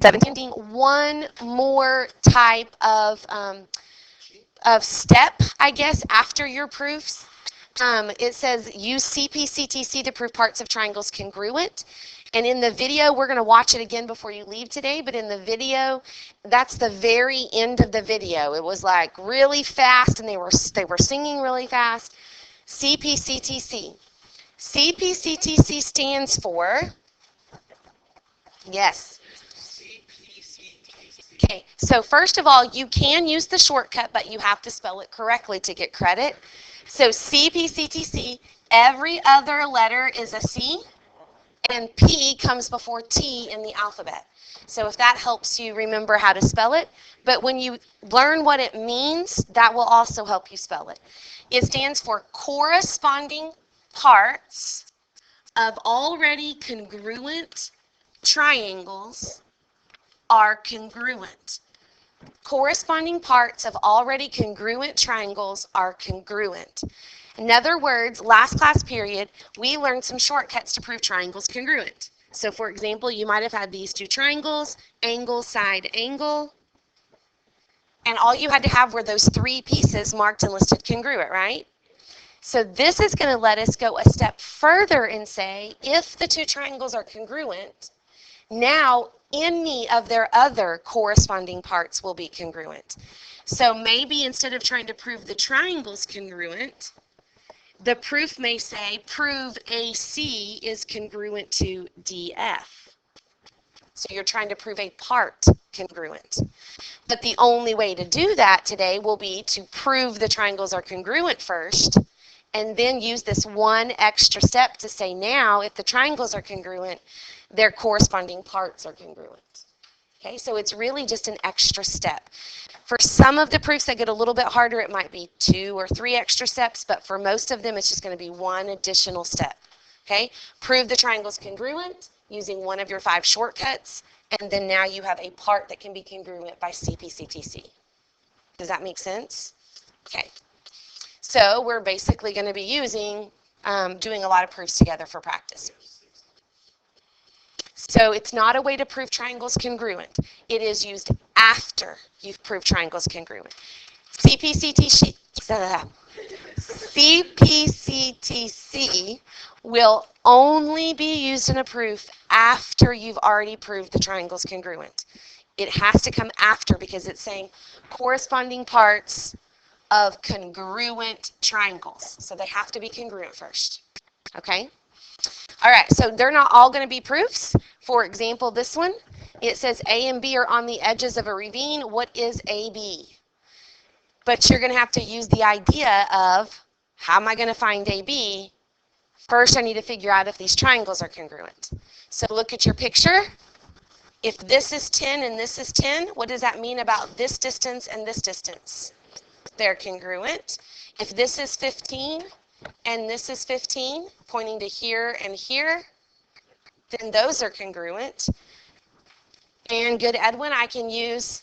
17. One more type of step, I guess, after your proofs. It says use CPCTC to prove parts of triangles congruent. And in the video, we're going to watch it again before you leave today, but in the video, that's the very end of the video. It was like really fast, and they were singing really fast. CPCTC. CPCTC stands for, yes. Okay, so first of all, you can use the shortcut, but you have to spell it correctly to get credit. So CPCTC, every other letter is a C, and P comes before T in the alphabet. So if that helps you remember how to spell it, but when you learn what it means, that will also help you spell it. It stands for corresponding parts of already congruent triangles are congruent. Corresponding parts of already congruent triangles are congruent. In other words, last class period, we learned some shortcuts to prove triangles congruent. So for example, you might have had these two triangles, angle, side, angle, and all you had to have were those three pieces marked and listed congruent, right? So this is going to let us go a step further and say, if the two triangles are congruent, now any of their other corresponding parts will be congruent. So maybe instead of trying to prove the triangle's congruent, the proof may say, prove AC is congruent to DF. So you're trying to prove a part congruent. But the only way to do that today will be to prove the triangles are congruent first, and then use this one extra step to say now, if the triangles are congruent, their corresponding parts are congruent. Okay, so it's really just an extra step. For some of the proofs that get a little bit harder, it might be 2 or 3 extra steps, but for most of them, it's just going to be one additional step. Okay, prove the triangle's congruent using one of your 5 shortcuts, and then now you have a part that can be congruent by CPCTC. Does that make sense? Okay. So we're basically going to be using, doing a lot of proofs together for practice. So it's not a way to prove triangles congruent. It is used after you've proved triangles congruent. CPCTC will only be used in a proof after you've already proved the triangles congruent. It has to come after because it's saying corresponding parts of congruent triangles. So they have to be congruent first. Okay? All right, so they're not all going to be proofs. For example, this one, it says A and B are on the edges of a ravine. What is AB? But you're going to have to use the idea of, how am I going to find AB? First, I need to figure out if these triangles are congruent. So look at your picture. If this is 10 and this is 10, what does that mean about this distance and this distance? They're congruent. If this is 15 and this is 15, pointing to here and here, then those are congruent. And good Edwin, I can use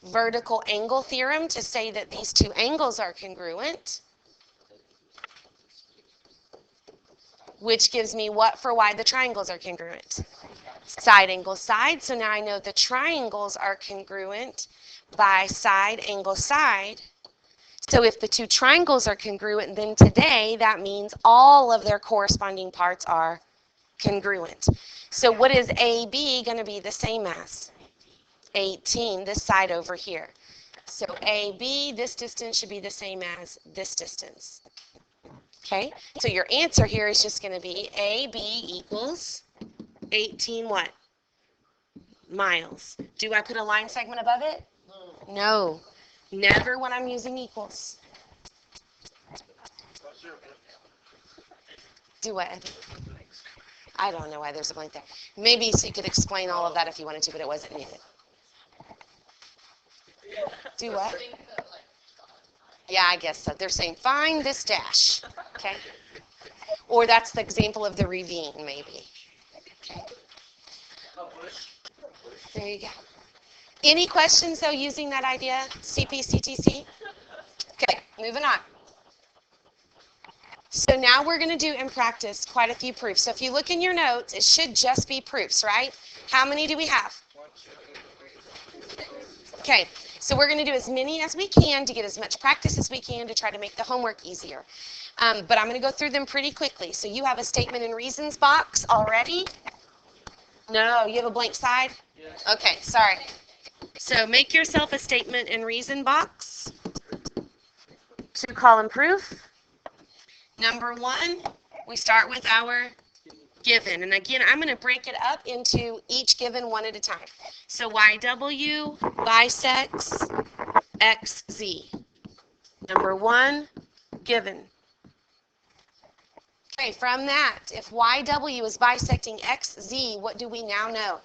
vertical angle theorem to say that these two angles are congruent, which gives me what for why the triangles are congruent? Side angle side. So now I know the triangles are congruent by side angle side. So if the two triangles are congruent, then today that means all of their corresponding parts are congruent. So what is AB going to be the same as? 18, this side over here. So AB, this distance should be the same as this distance. Okay, so your answer here is just going to be AB equals 18 what? Miles. Do I put a line segment above it? No. Never when I'm using equals. Do what? I don't know why there's a blank there. Maybe so you could explain all of that if you wanted to, but it wasn't needed. Do what? Yeah, I guess so. They're saying find this dash. Okay? Or that's the example of the ravine, maybe. Okay. There you go. Any questions, though, using that idea, CPCTC? Okay, moving on. So now we're going to do in practice quite a few proofs. So if you look in your notes, it should just be proofs, right? How many do we have? Okay, so we're going to do as many as we can to get as much practice as we can to try to make the homework easier. But I'm going to go through them pretty quickly. So you have a statement and reasons box already? No, you have a blank side? Yes. Okay, sorry. So make yourself a statement and reason box. 2 column proof. Number 1, we start with our given. And again, I'm going to break it up into each given one at a time. So YW bisects XZ. Number 1, given. Okay, from that, if YW is bisecting XZ, what do we now know?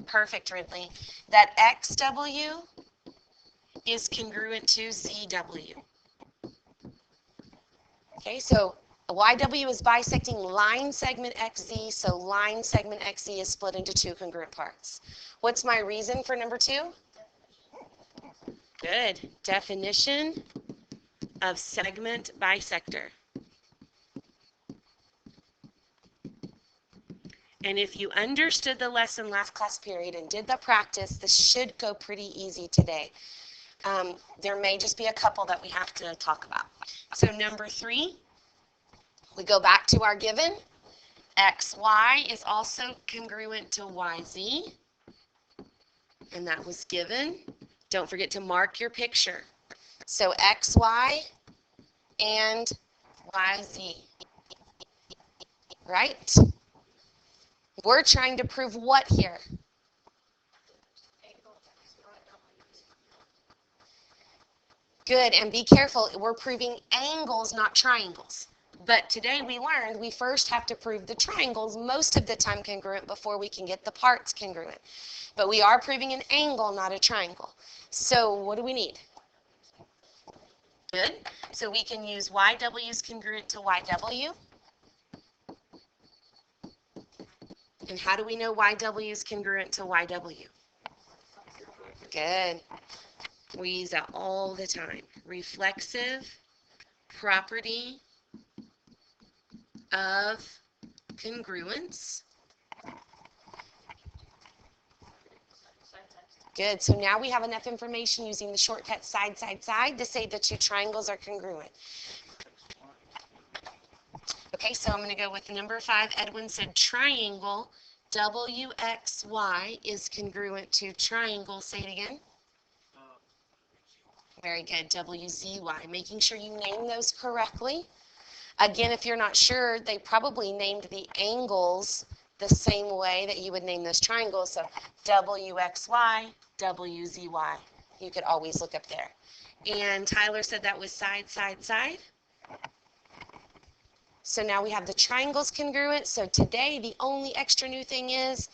Perfect, Ridley. That XW is congruent to ZW. Okay, so YW is bisecting line segment XZ, so line segment XZ is split into 2 congruent parts. What's my reason for number 2? Good. Definition of segment bisector. And if you understood the lesson last class period and did the practice, this should go pretty easy today. There may just be a couple that we have to talk about. So number 3, we go back to our given. XY is also congruent to YZ. And that was given. Don't forget to mark your picture. So XY and YZ. Right? We're trying to prove what here? Good, and be careful. We're proving angles, not triangles. But today we learned we first have to prove the triangles most of the time congruent before we can get the parts congruent. But we are proving an angle, not a triangle. So what do we need? Good. So we can use YW is congruent to YW. And how do we know YW is congruent to YW? Good. We use that all the time. Reflexive property of congruence. Good. So now we have enough information using the shortcut side, side, side to say the 2 triangles are congruent. Okay, so I'm going to go with number 5. Edwin said triangle WXY is congruent to triangle. Say it again. Very good. WZY. Making sure you name those correctly. Again, if you're not sure, they probably named the angles the same way that you would name those triangles. So WXY, WZY. You could always look up there. And Tyler said that was side, side, side. So now we have the triangles congruent. So today the only extra new thing is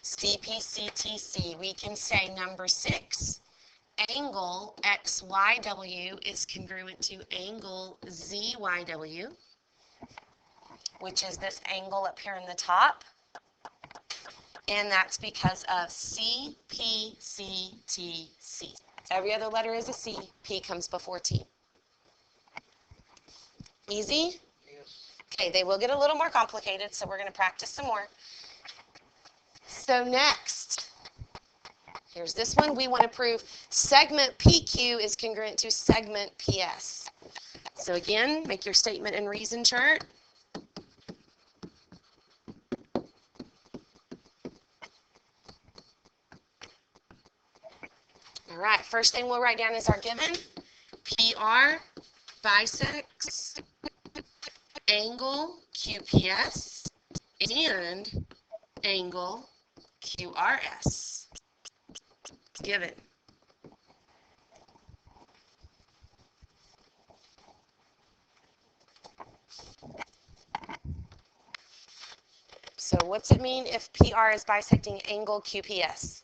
CPCTC. We can say number 6. Angle XYW is congruent to angle ZYW, which is this angle up here in the top. And that's because of CPCTC. Every other letter is a C. P comes before T. Easy? Yes. Okay, they will get a little more complicated, so we're going to practice some more. So next. Here's this one. We want to prove segment PQ is congruent to segment PS. So again, make your statement and reason chart. All right, first thing we'll write down is our given. PR bisects angle QPS and angle QRS. Given. So what's it mean if PR is bisecting angle QPS?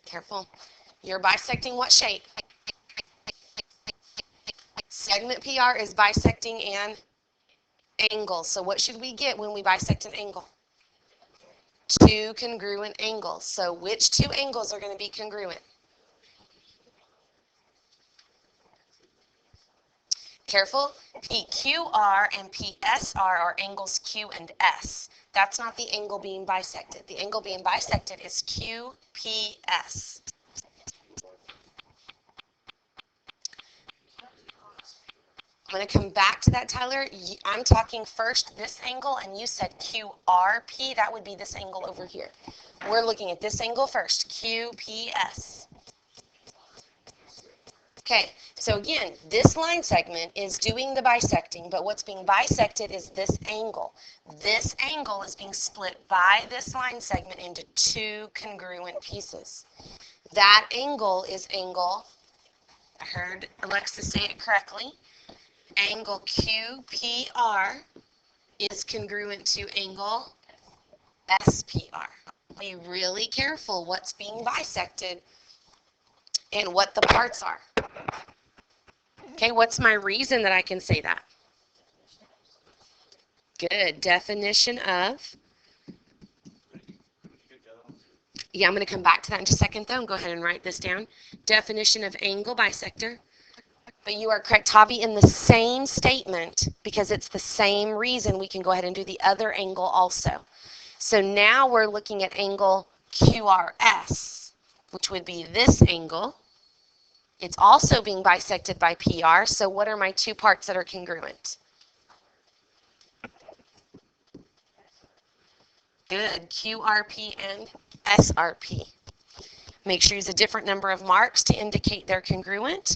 Careful. You're bisecting what shape? Segment PR is bisecting an angle. So what should we get when we bisect an angle? 2 congruent angles. So which 2 angles are going to be congruent? Careful, PQR and PSR are angles Q and S. That's not the angle being bisected. The angle being bisected is QPS. I'm going to come back to that, Tyler. I'm talking first this angle, and you said QRP. That would be this angle over here. We're looking at this angle first, QPS. Okay, so again, this line segment is doing the bisecting, but what's being bisected is this angle. This angle is being split by this line segment into two congruent pieces. That angle is angle, I heard Alexa say it correctly, angle QPR is congruent to angle SPR. Be really careful what's being bisected and what the parts are. Okay, what's my reason that I can say that? Good. Definition of. Yeah, I'm going to come back to that in just a second, though, and go ahead and write this down. Definition of angle bisector. But you are correct, Tavi, in the same statement, because it's the same reason, we can go ahead and do the other angle also. So now we're looking at angle QRS, which would be this angle. It's also being bisected by PR, so what are my two parts that are congruent? Good, QRP and SRP. Make sure you use a different number of marks to indicate they're congruent.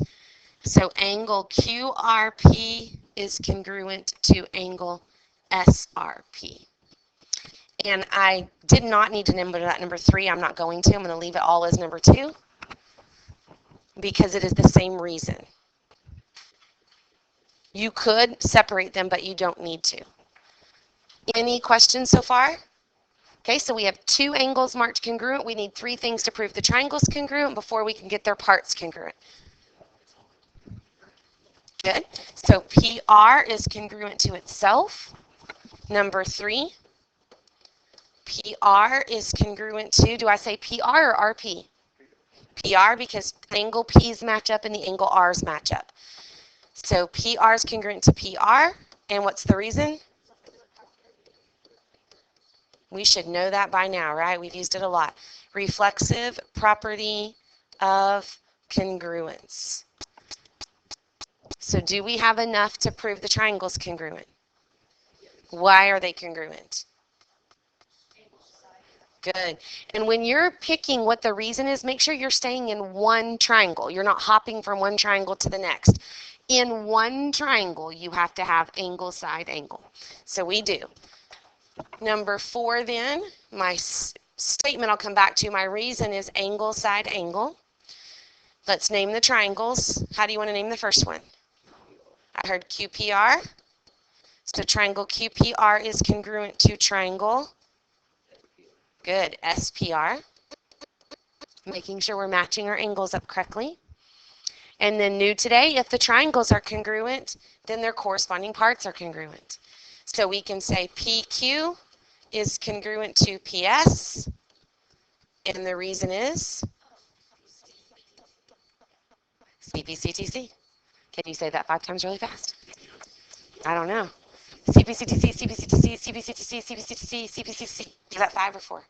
So angle QRP is congruent to angle SRP. And I did not need to number that number 3. I'm not going to. I'm going to leave it all as number 2 because it is the same reason. You could separate them, but you don't need to. Any questions so far? Okay, so we have 2 angles marked congruent. We need 3 things to prove the triangle's congruent before we can get their parts congruent. Good. So PR is congruent to itself. Number 3. PR is congruent to, do I say PR or RP? PR, because angle P's match up and the angle R's match up. So PR is congruent to PR. And what's the reason? We should know that by now, right? We've used it a lot. Reflexive property of congruence. So do we have enough to prove the triangle's congruent? Why are they congruent? Good. And when you're picking what the reason is, make sure you're staying in one triangle. You're not hopping from one triangle to the next. In one triangle, you have to have angle, side, angle. So we do. Number 4 then, my statement I'll come back to. My reason is angle, side, angle. Let's name the triangles. How do you want to name the first one? I heard QPR. So triangle QPR is congruent to triangle. Good. SPR. Making sure we're matching our angles up correctly. And then new today, if the triangles are congruent, then their corresponding parts are congruent. So we can say PQ is congruent to PS. And the reason is CPCTC. Can you say that 5 times really fast? I don't know. CPCTC, CPCTC, CPCTC, CPCTC, CPCTC. Is that 5 or 4?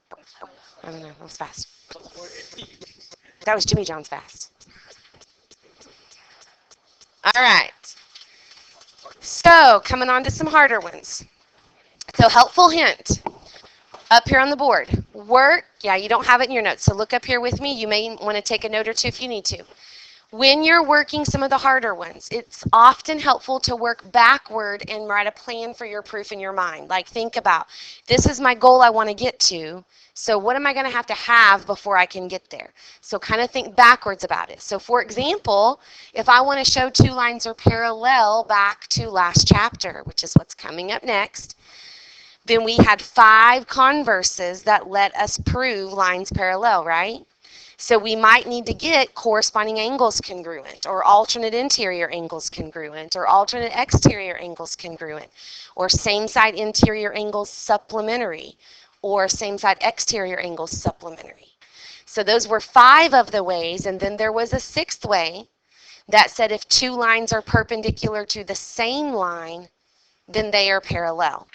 I don't know. That was fast. That was Jimmy John's fast. All right. So coming on to some harder ones. So helpful hint. Up here on the board. Work. Yeah, you don't have it in your notes. So look up here with me. You may want to take a note or 2 if you need to. When you're working some of the harder ones, it's often helpful to work backward and write a plan for your proof in your mind. Like think about, this is my goal I want to get to, so what am I going to have before I can get there? So kind of think backwards about it. So for example, if I want to show 2 lines are parallel back to last chapter, which is what's coming up next, then we had 5 converses that let us prove lines parallel, right? So we might need to get corresponding angles congruent, or alternate interior angles congruent, or alternate exterior angles congruent, or same side interior angles supplementary, or same side exterior angles supplementary. So those were 5 of the ways, and then there was a 6th way, that said if two lines are perpendicular to the same line, then they are parallel.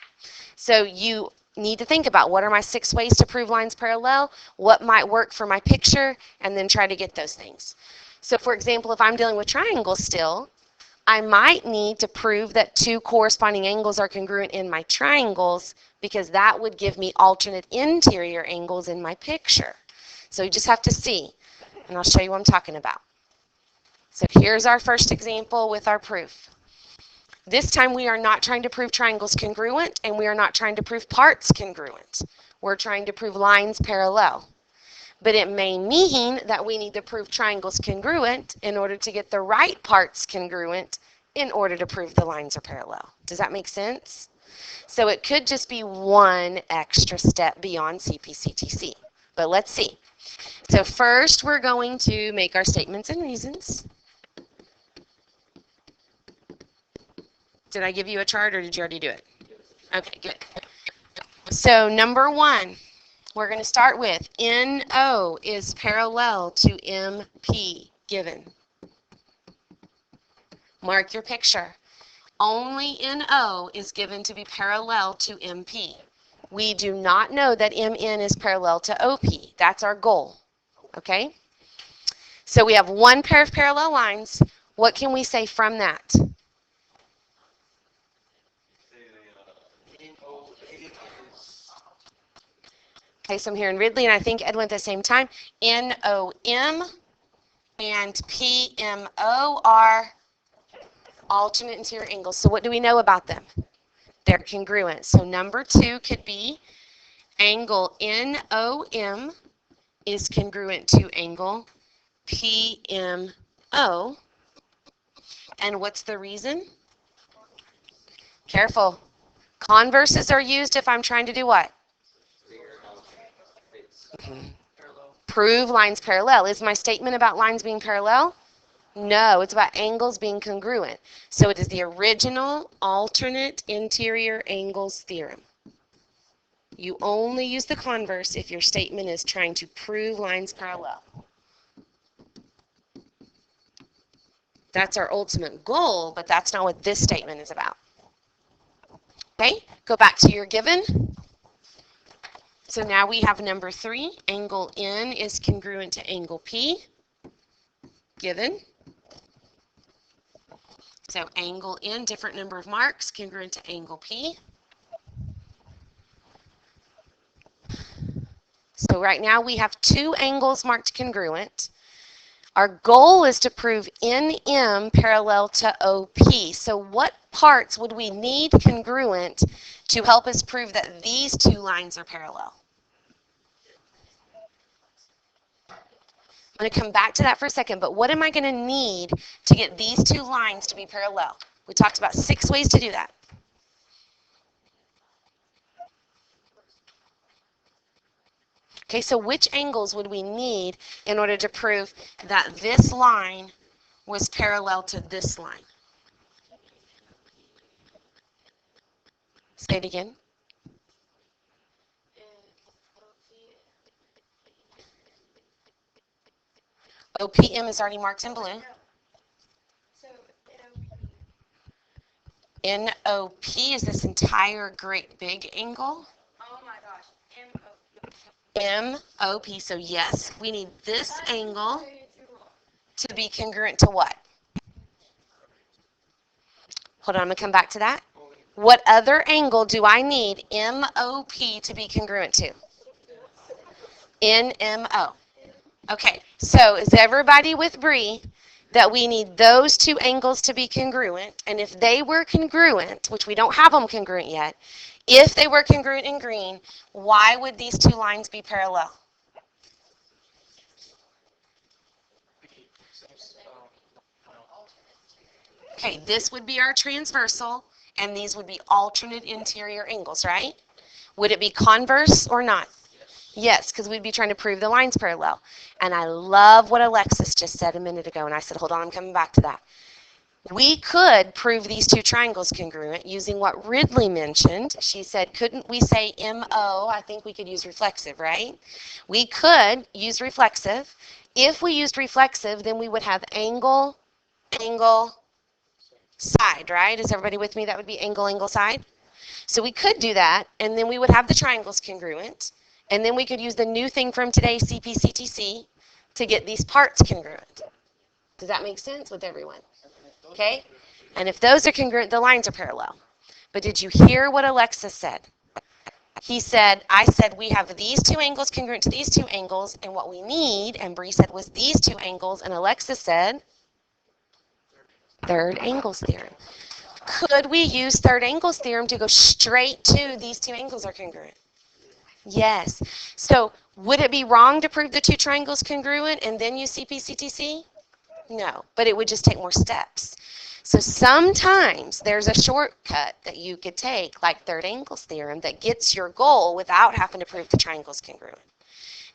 So you need to think about what are my 6 ways to prove lines parallel, what might work for my picture, and then try to get those things. So for example, if I'm dealing with triangles still, I might need to prove that 2 corresponding angles are congruent in my triangles, because that would give me alternate interior angles in my picture. So you just have to see, and I'll show you what I'm talking about. So here's our first example with our proof. This time we are not trying to prove triangles congruent, and we are not trying to prove parts congruent. We're trying to prove lines parallel. But it may mean that we need to prove triangles congruent in order to get the right parts congruent in order to prove the lines are parallel. Does that make sense? So it could just be one extra step beyond CPCTC. But let's see. So first we're going to make our statements and reasons. Did I give you a chart or did you already do it? Okay, good. So number 1. We're going to start with NO is parallel to MP, given. Mark your picture. Only NO is given to be parallel to MP. We do not know that MN is parallel to OP. That's our goal. Okay? So we have one pair of parallel lines. What can we say from that? Okay, so I'm here in Ridley, and I think Edwin at the same time. NOM and PMO are alternate interior angles. So what do we know about them? They're congruent. So number 2 could be angle NOM is congruent to angle PMO. And what's the reason? Careful. Converses are used if I'm trying to do what? Prove lines parallel. Is my statement about lines being parallel? No, it's about angles being congruent. So it is the original alternate interior angles theorem. You only use the converse if your statement is trying to prove lines parallel. That's our ultimate goal, but that's not what this statement is about. Okay, go back to your given. So now we have number 3, angle N is congruent to angle P, given. So angle N, different number of marks, congruent to angle P. So right now we have 2 angles marked congruent. Our goal is to prove NM parallel to OP. So what parts would we need congruent to help us prove that these 2 lines are parallel? I'm going to come back to that for a second, but what am I going to need to get these 2 lines to be parallel? We talked about 6 ways to do that. Okay, so which angles would we need in order to prove that this line was parallel to this line? Say it again. OPM is already marked in blue. NOP is this entire great big angle. Oh my gosh. MOP, so yes, we need this angle to be congruent to what? Hold on, I'm going to come back to that. What other angle do I need MOP to be congruent to? NMO. Okay, so is everybody with Bree that we need those 2 angles to be congruent? And if they were congruent, which we don't have them congruent yet, if they were congruent in green, why would these 2 lines be parallel? Okay, this would be our transversal, and these would be alternate interior angles, right? Would it be converse or not? Yes, because we'd be trying to prove the lines parallel. And I love what Alexis just said a minute ago, and I said, hold on, I'm coming back to that. We could prove these 2 triangles congruent using what Ridley mentioned. She said, couldn't we say MO? I think we could use reflexive, right? We could use reflexive. If we used reflexive, then we would have angle angle, side, right? Is everybody with me? That would be angle, angle, side. So we could do that, and then we would have the triangles congruent, and then we could use the new thing from today, CPCTC, to get these parts congruent. Does that make sense with everyone? Okay? And if those are congruent, the lines are parallel. But did you hear what Alexis said? I said we have these two angles congruent to these two angles, and what we need, and Bree said, was these two angles, and Alexis said, third angles theorem. Could we use third angles theorem to go straight to these two angles are congruent? Yes. So would it be wrong to prove the two triangles congruent and then use CPCTC? No, but it would just take more steps. So sometimes there's a shortcut that you could take, like third angles theorem, that gets your goal without having to prove the triangles congruent.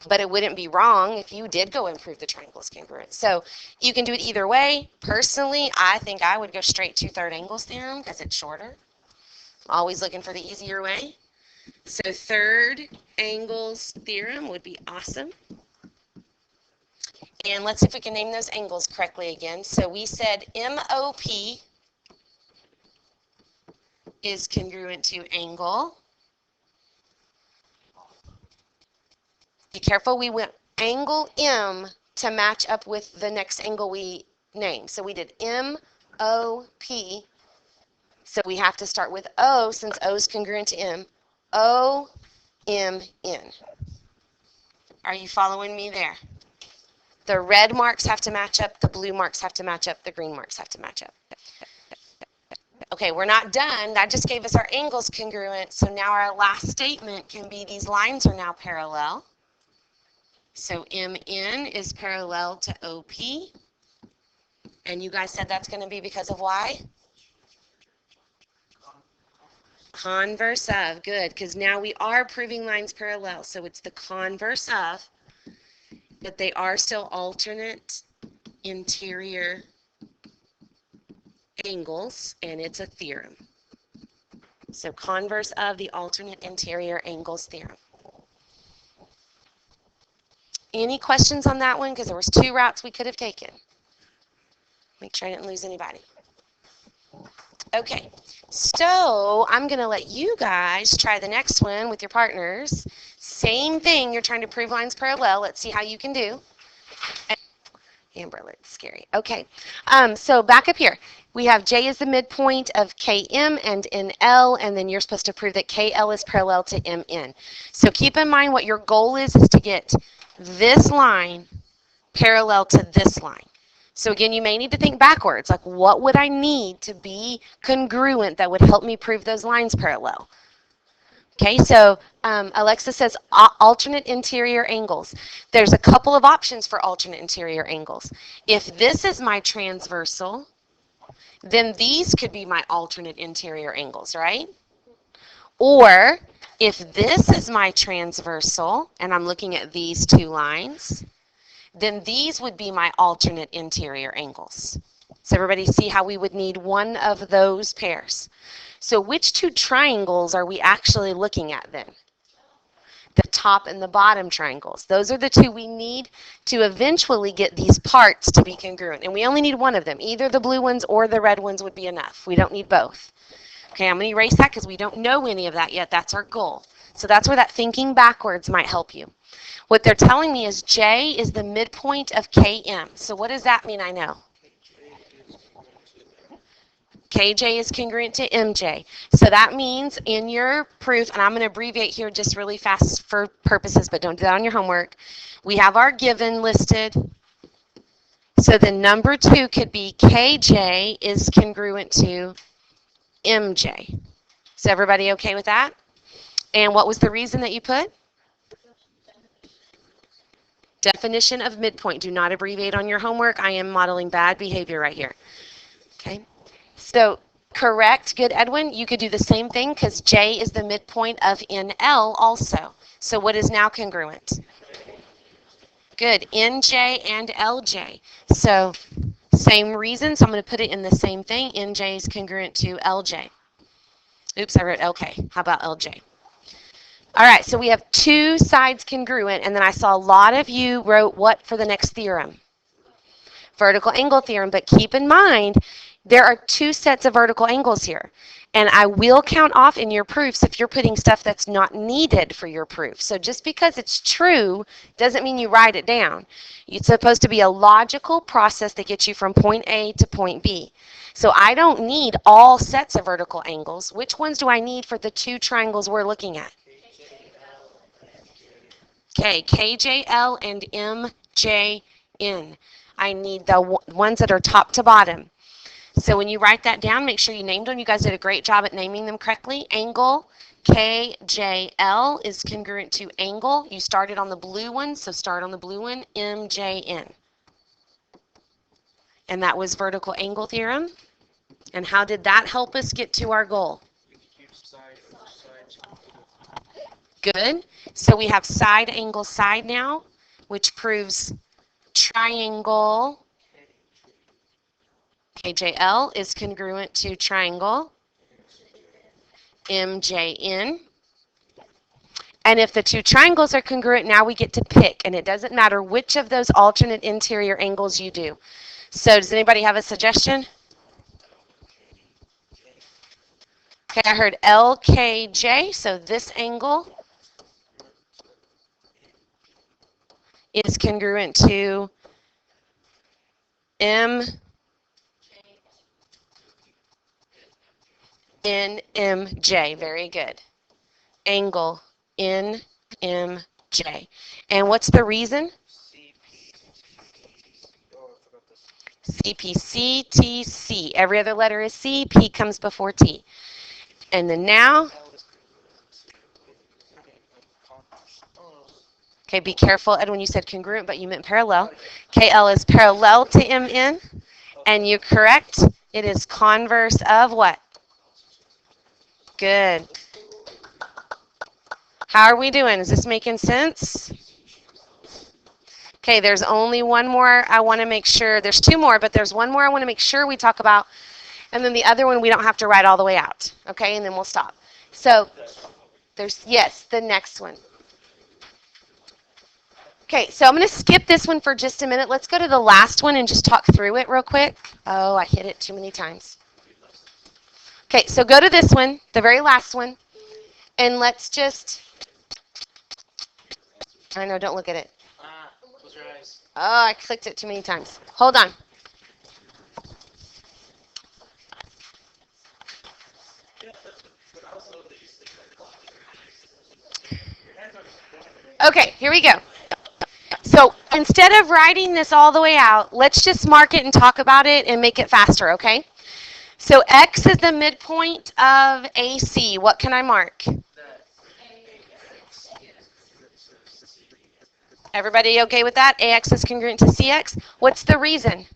But it wouldn't be wrong if you did go and prove the triangles congruent. So you can do it either way. Personally, I think I would go straight to third angles theorem because it's shorter. Always looking for the easier way. So third angles theorem would be awesome. And let's see if we can name those angles correctly again. So we said MOP is congruent to angle. Be careful, we went angle M to match up with the next angle we named. So we did MOP. So we have to start with O since O is congruent to M. OMN. Are you following me there? The red marks have to match up, the blue marks have to match up, the green marks have to match up. Okay, we're not done. That just gave us our angles congruent. So now our last statement can be these lines are now parallel. So MN is parallel to OP. And you guys said that's going to be because of why? Converse of. Good, because now we are proving lines parallel. So it's the converse of. But they are still alternate interior angles, and it's a theorem. So converse of the alternate interior angles theorem. Any questions on that one? Because there was two routes we could have taken. Make sure I didn't lose anybody. Okay, so I'm going to let you guys try the next one with your partners. Same thing, you're trying to prove lines parallel. Let's see how you can do. Amber Alert's scary. Okay, so back up here. We have J is the midpoint of KM and NL, and then you're supposed to prove that KL is parallel to MN. So keep in mind what your goal is to get this line parallel to this line. So again, you may need to think backwards, like what would I need to be congruent that would help me prove those lines parallel? Okay, so Alexa says alternate interior angles. There's a couple of options for alternate interior angles. If this is my transversal, then these could be my alternate interior angles, right? Or if this is my transversal, and I'm looking at these two lines, then these would be my alternate interior angles. So everybody see how we would need one of those pairs. So which two triangles are we actually looking at then? The top and the bottom triangles. Those are the two we need to eventually get these parts to be congruent. And we only need one of them. Either the blue ones or the red ones would be enough. We don't need both. Okay, I'm going to erase that because we don't know any of that yet. That's our goal. So that's where that thinking backwards might help you. What they're telling me is J is the midpoint of KM. So what does that mean I know? KJ is congruent to MJ. So that means in your proof, and I'm going to abbreviate here just really fast for purposes, but don't do that on your homework. We have our given listed. So the number 2 could be KJ is congruent to MJ. Is everybody okay with that? And what was the reason that you put? Definition of midpoint. Do not abbreviate on your homework. I am modeling bad behavior right here. Okay. So correct. Good, Edwin. You could do the same thing because J is the midpoint of NL also. So what is now congruent? Good. NJ and LJ. So same reason. So I'm going to put it in the same thing. NJ is congruent to LJ. Oops, I wrote LK. How about LJ? All right, so we have two sides congruent, and then I saw a lot of you wrote what for the next theorem? vertical angle theorem. But keep in mind, there are two sets of vertical angles here. And I will count off in your proofs if you're putting stuff that's not needed for your proof. So just because it's true doesn't mean you write it down. It's supposed to be a logical process that gets you from point A to point B. So I don't need all sets of vertical angles. Which ones do I need for the two triangles we're looking at? Okay, KJL and MJN. I need the ones that are top to bottom. So when you write that down, make sure you named them. You guys did a great job at naming them correctly. Angle KJL is congruent to angle. You started on the blue one, so start on the blue one, MJN. And that was vertical angle theorem. And how did that help us get to our goal? Good. So we have side angle side now, which proves triangle KJL is congruent to triangle MJN. And if the two triangles are congruent, now we get to pick, and it doesn't matter which of those alternate interior angles you do. So does anybody have a suggestion? Okay, I heard LKJ, so this angle is congruent to NMJ. Very good. Angle NMJ. And what's the reason? CPCTC. Every other letter is C. P comes before T. And then now, okay, be careful, Ed, when you said congruent, but you meant parallel. KL is parallel to MN, and you're correct. It is converse of what? Good. How are we doing? Is this making sense? Okay, there's only one more I want to make sure. There's two more, but there's one more I want to make sure we talk about. And then the other one we don't have to write all the way out. Okay, and then we'll stop. So there's, yes, the next one. Okay, so I'm going to skip this one for just a minute. Let's go to the last one and just talk through it real quick. Oh, I hit it too many times. Okay, so go to this one, the very last one, and let's just, I know, don't look at it. Close your eyes. Oh, I clicked it too many times. Hold on. Okay, here we go. So instead of writing this all the way out, let's just mark it and talk about it and make it faster, okay? So X is the midpoint of AC. What can I mark? Everybody okay with that? AX is congruent to CX. What's the reason?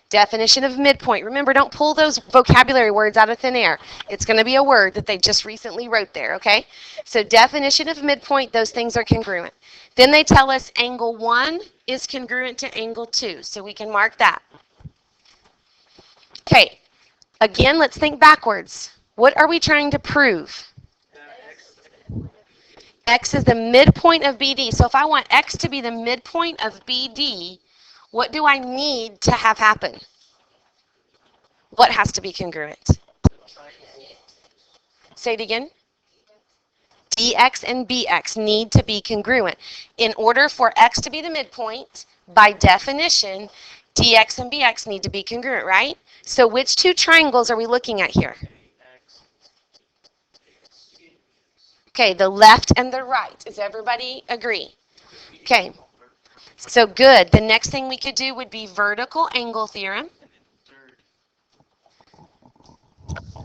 Definition of midpoint. Remember, don't pull those vocabulary words out of thin air. It's going to be a word that they just recently wrote there, okay? So definition of midpoint, those things are congruent. Then they tell us angle 1 is congruent to angle 2, so we can mark that. Okay, again, let's think backwards. What are we trying to prove? X is the midpoint of BD. So if I want X to be the midpoint of BD, what do I need to have happen? What has to be congruent? Say it again. DX and BX need to be congruent. In order for X to be the midpoint, by definition, DX and BX need to be congruent, right? So which two triangles are we looking at here? Okay, the left and the right. Does everybody agree? Okay. So good. The next thing we could do would be vertical angle theorem.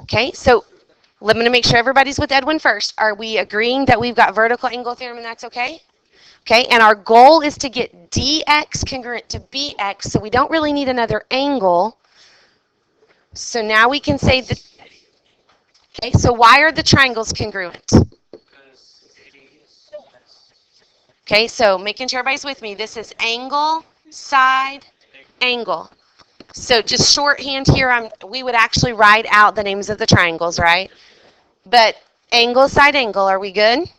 Okay, so I'm going to make sure everybody's with Edwin first. Are we agreeing that we've got vertical angle theorem and that's okay? Okay, and our goal is to get DX congruent to BX, so we don't really need another angle. So now we can say that, okay, so why are the triangles congruent? Okay, so making sure everybody's with me. This is angle, side, angle. So just shorthand here, we would actually write out the names of the triangles, right? But angle, side, angle, are we good?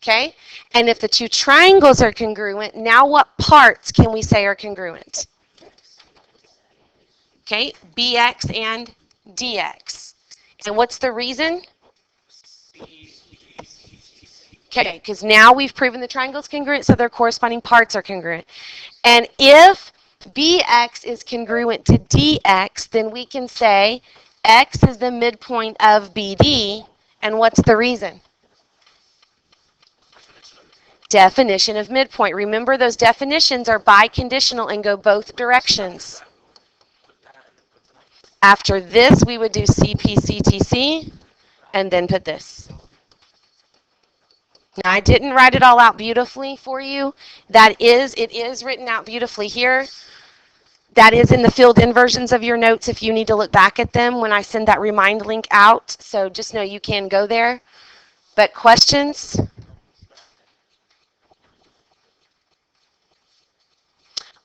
Okay? And if the two triangles are congruent, now what parts can we say are congruent? Okay, BX and DX. And what's the reason? Okay, because now we've proven the triangle's congruent, so their corresponding parts are congruent. And if BX is congruent to DX, then we can say X is the midpoint of BD, and what's the reason? Definition of midpoint. Remember, those definitions are biconditional and go both directions. After this, we would do CPCTC and then put this. Now, I didn't write it all out beautifully for you. It is written out beautifully here. That is in the filled in versions of your notes if you need to look back at them when I send that remind link out. So just know you can go there. But questions?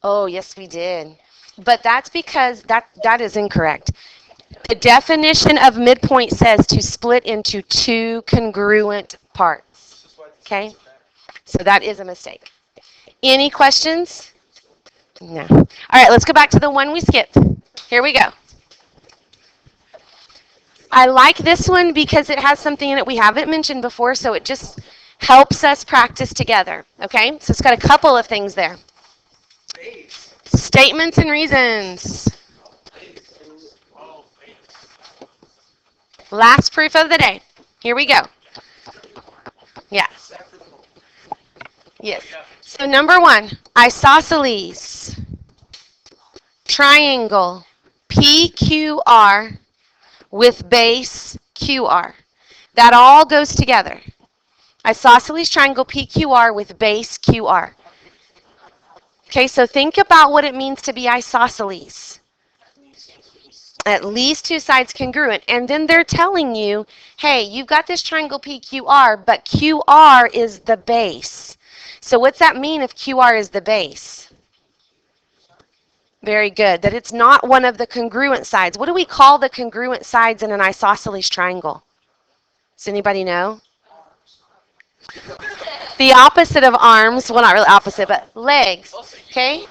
Oh, yes, we did. But that's because that is incorrect. The definition of midpoint says to split into two congruent parts. Okay? So that is a mistake. Any questions? No. All right, let's go back to the one we skipped. Here we go. I like this one because it has something in it we haven't mentioned before, so it just helps us practice together. Okay? So it's got a couple of things there. Statements and reasons. Last proof of the day. Here we go. Yeah. Yes. So number one, isosceles triangle PQR with base QR. That all goes together. Isosceles triangle PQR with base QR. Okay, so think about what it means to be isosceles. At least two sides congruent. And then they're telling you, hey, you've got this triangle PQR, but QR is the base. So what's that mean if QR is the base? Very good. That it's not one of the congruent sides. What do we call the congruent sides in an isosceles triangle? Does anybody know? The opposite of arms, well, not really opposite, but legs, okay?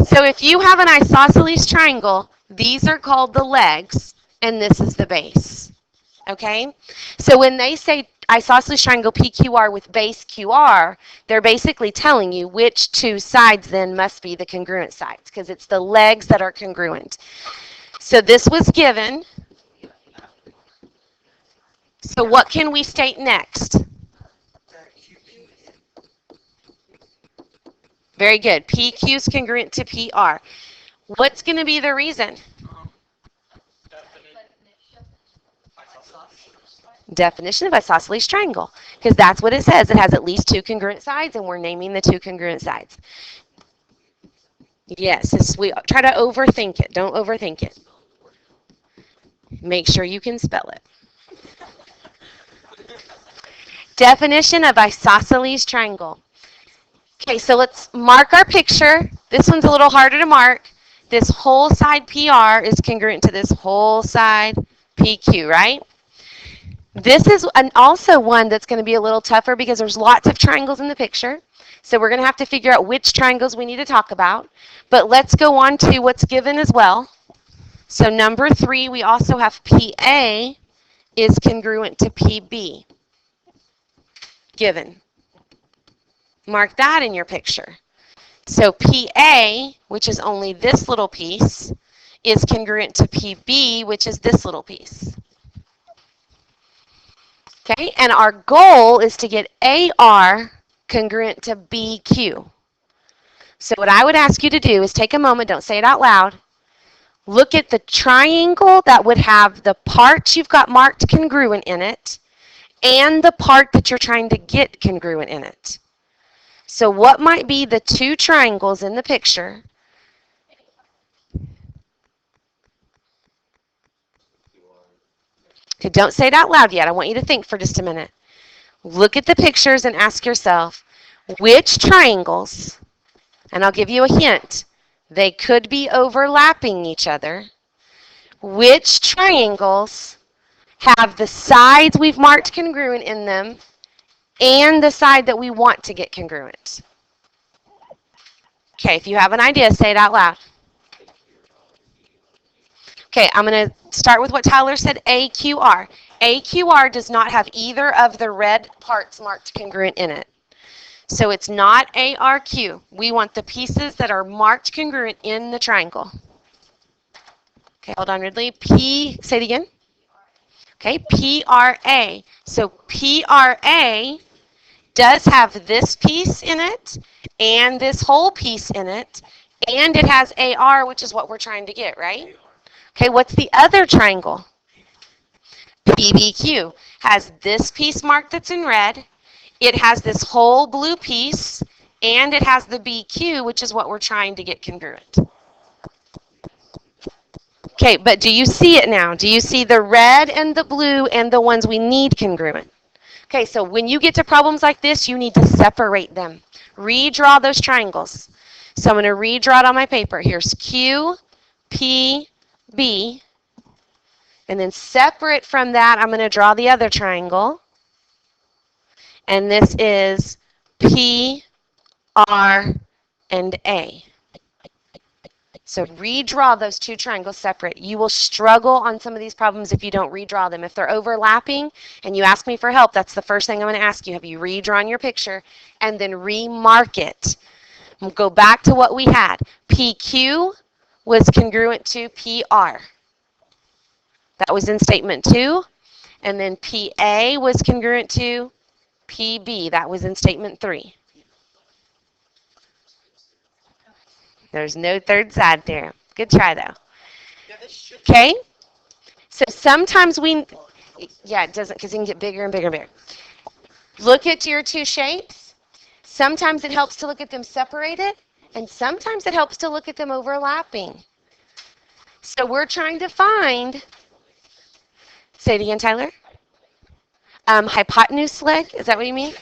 So if you have an isosceles triangle, these are called the legs, and this is the base, okay? So when they say isosceles triangle PQR with base QR, they're basically telling you which two sides then must be the congruent sides, because it's the legs that are congruent. So this was given. So what can we state next? Very good. PQ is congruent to PR. What's going to be the reason? Definition of isosceles triangle. Because that's what it says. It has at least two congruent sides, and we're naming the two congruent sides. Yes, we try to overthink it. Don't overthink it. Make sure you can spell it. Definition of isosceles triangle. Okay, so let's mark our picture. This one's a little harder to mark. This whole side PR is congruent to this whole side PQ, right? This is also one that's going to be a little tougher because there's lots of triangles in the picture. So we're going to have to figure out which triangles we need to talk about. But let's go on to what's given as well. So number 3, we also have PA is congruent to PB. Given. Mark that in your picture. So PA, which is only this little piece, is congruent to PB, which is this little piece. Okay, and our goal is to get AR congruent to BQ. So what I would ask you to do is take a moment, don't say it out loud, look at the triangle that would have the part you've got marked congruent in it and the part that you're trying to get congruent in it. So what might be the two triangles in the picture? Okay, don't say it out loud yet. I want you to think for just a minute. Look at the pictures and ask yourself, which triangles, and I'll give you a hint, they could be overlapping each other. Which triangles have the sides we've marked congruent in them and the side that we want to get congruent. Okay, if you have an idea, say it out loud. Okay, I'm going to start with what Tyler said, AQR. AQR does not have either of the red parts marked congruent in it. So it's not ARQ. We want the pieces that are marked congruent in the triangle. Okay, hold on, Ridley. Say it again. Okay, PRA. So PRA does have this piece in it and this whole piece in it, and it has AR, which is what we're trying to get, right? Okay, what's the other triangle? PBQ has this piece marked that's in red, it has this whole blue piece, and it has the BQ, which is what we're trying to get congruent. Okay, but do you see it now? Do you see the red and the blue and the ones we need congruent? Okay, so when you get to problems like this, you need to separate them. Redraw those triangles. So I'm going to redraw it on my paper. Here's Q, P, B. And then separate from that, I'm going to draw the other triangle. And this is P, R, and A. So redraw those two triangles separate. You will struggle on some of these problems if you don't redraw them. If they're overlapping and you ask me for help, that's the first thing I'm going to ask you. Have you redrawn your picture? And then remark it. We'll go back to what we had. PQ was congruent to PR. That was in statement 2. And then PA was congruent to PB. That was in statement 3. There's no third side there. Good try, though. Okay? So sometimes it doesn't, because it can get bigger and bigger and bigger. Look at your two shapes. Sometimes it helps to look at them separated, and sometimes it helps to look at them overlapping. So we're trying to find, say it again, Tyler. Hypotenuse leg, is that what you mean?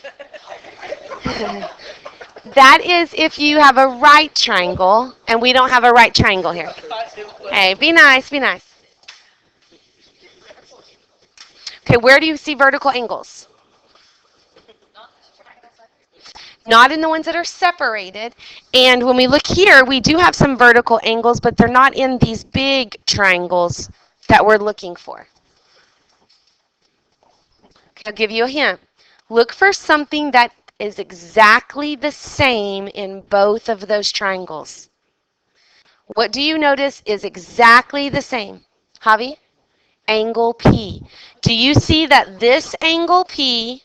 That is if you have a right triangle, and we don't have a right triangle here. Hey, be nice, be nice. Okay, where do you see vertical angles? Not in the ones that are separated. And when we look here, we do have some vertical angles, but they're not in these big triangles that we're looking for. Okay, I'll give you a hint. Look for something that is exactly the same in both of those triangles. What do you notice is exactly the same? Javi? Angle P. Do you see that this angle P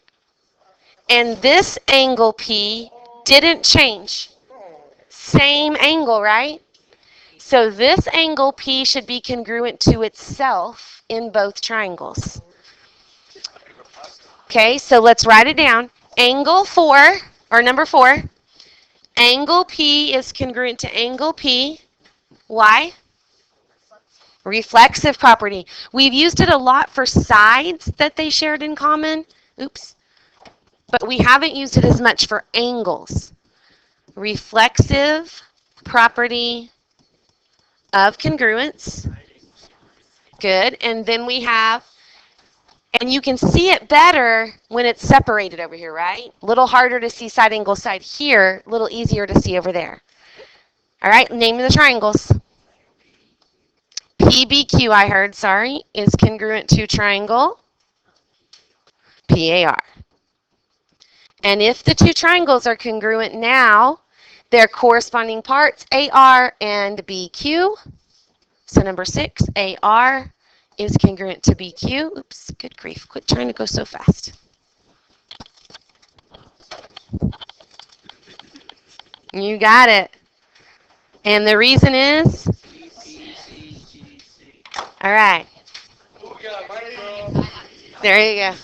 and this angle P didn't change? Same angle, right? So this angle P should be congruent to itself in both triangles. Okay, so let's write it down. Angle 4, or number 4, angle P is congruent to angle P. Why? Reflexive property. We've used it a lot for sides that they shared in common. Oops. But we haven't used it as much for angles. Reflexive property of congruence. Good. And then we have, and you can see it better when it's separated over here, right? A little harder to see side angle side here, a little easier to see over there. All right, name the triangles. PBQ, I heard, sorry, is congruent to triangle PAR. And if the two triangles are congruent now, their corresponding parts, AR and BQ. So number 6, AR is congruent to BQ. Oops, good grief, quit trying to go so fast. You got it. And the reason is? All right. There you go.